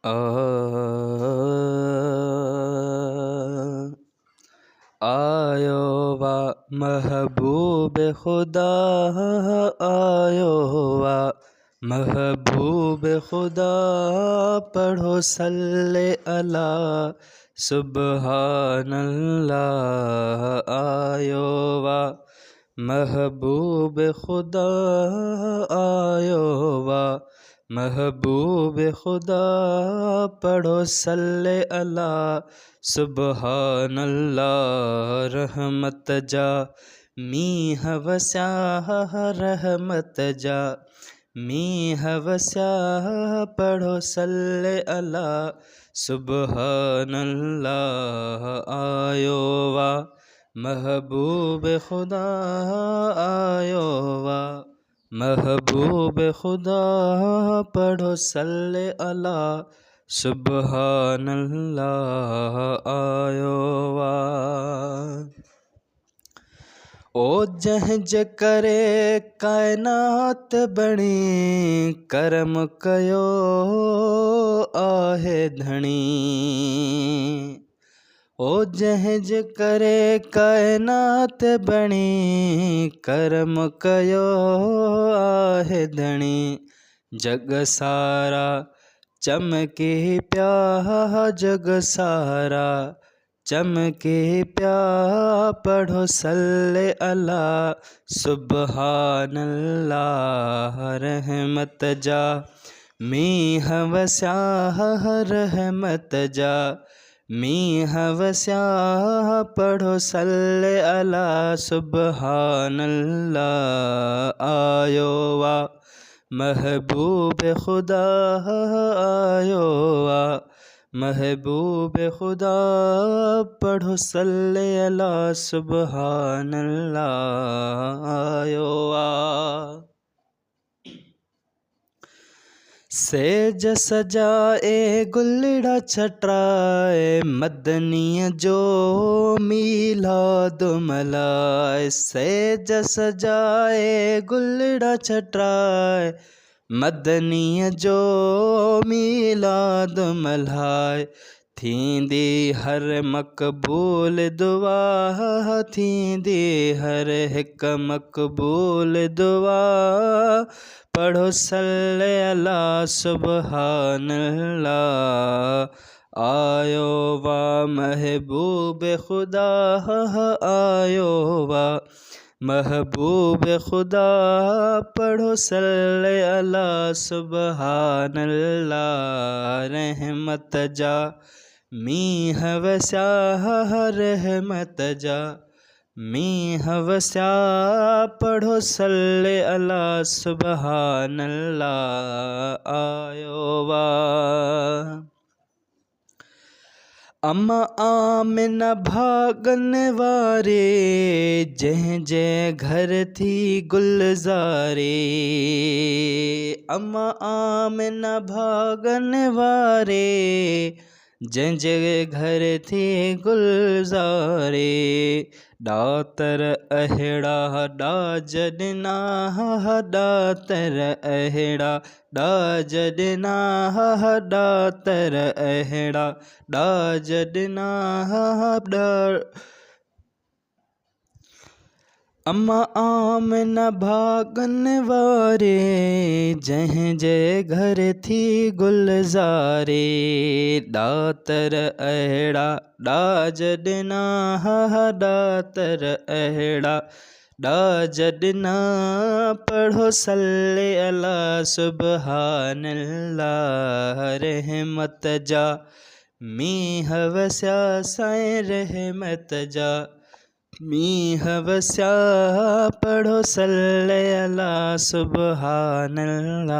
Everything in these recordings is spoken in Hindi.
आ आयो वा महबूब खुदा, आयो वा महबूब खुदा, पढ़ो सल्ले अला सुबहानल्लाह। आयो वा महबूब खुदा, आयो वा महबूब खुदा, पढ़ो सल्ले अला सुबहानल्लाह। रहमत जा मीह वस्याह, रहमत जा मीह वस्याह, पढ़ो सल्ले अला सुबहानल्लाह। आयो वा महबूब खुदा, आयो वा महबूब खुदा, पढ़ो सल्ले अला सुबहानल्लाह। आयो वा ओ जंहिंज करे कायनात बणी, करम कयो आहे धणी। ओ जंहिंज करे कायनात बणी, करम कयो आहे धणी। जग सारा चमके प्या, जग सारा चमके प्या, पढ़ो सल्ले अला सुबहानल्लाह। रहमत जा मीह वस्याह, रहमत जा मीह वस्याह, पढ़ो सल्ले अला सुबहानल्लाह। आयो वा महबूब खुदा, आयो वा महबूब खुदा, पढ़ो सल्ले अला सुबहानल्लाह। आयो वा सेज सजाए गुलड़ा छटराए, मदनीय जो मीलाद मलाए। सेज सजाए गुलड़ा छटराए, मदनीय जो मीलाद मल्हाए। थींदी हर मक़बूल दुआ, थींदी हर हिक मक़बूल दुआ, पढ़ो सल्ले अला सुबहानल्लाह। आयो वा महबूब खुदा, आयो वा महबूब खुदा, पढ़ो सल्ले अला सुबहानल्लाह। रहमत जा मीह वस्याह, रहमत जा मीह वस्याह, पढ़ो सल्ले अला सुबहानल्लाह। आयो वा अम्मा आमिना भागन वारे, जंहिंजे घर थी गुलज़ारे। अम्मा आमिना भागन वारे, जंहिंजे घर थी गुलज़ारे। ॾातर अहिड़ा ॾाज ॾिना, ॾातर अहिड़ा ॾाज ॾिना, ॾातर अहिड़ा ॾाज ॾिना। अम्मा आमिना भागन वारे, जंहिंजे घर थी गुलज़ारे। ॾातर अहिड़ा ॾाज ॾिना, ॾातर अहिड़ा ॾाज ॾिना, पढ़ो सल्ले अला सुबहानल्लाह। रहमत जा मीह वस्या साईं, रहमत जा मीह वस्याह, पढ़ो सल्ले अला सुबहानल्लाह।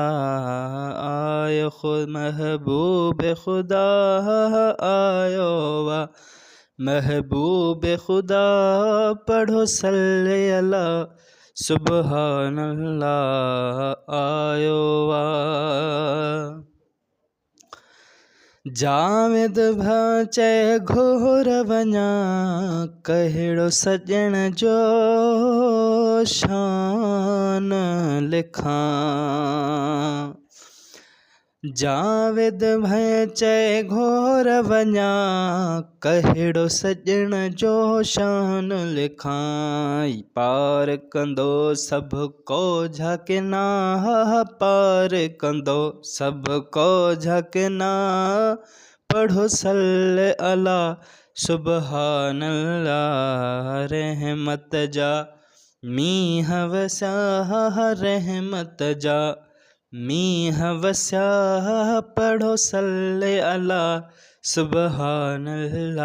आयो खुद महबूब खुदा, आयो वा महबूब खुदा, पढ़ो सल्ले अला सुबहानल्लाह। आयो वा जावेद भाचे घोर वञा, कहिड़ो सॼण जो शान लिखां। जावेद भय चए घोर वञा कहिड़ो सॼण जो शान लिखाई पार कंदो सभु को झकिना पार कंदो सभु को झकिना पढ़ो सल्ले अला सुबहानल्लाह रहमत जा मींह वसा रहमत जा मींह वसा पढ़ो सल्ले अला सुबहानल्लाह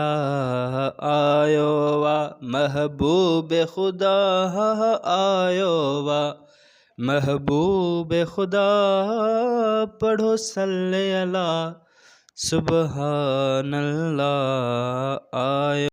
आयो वा महबूब खुदा आयो वा महबूब खुदा पढ़ो सल्ले अला सुबहानल्लाह आयो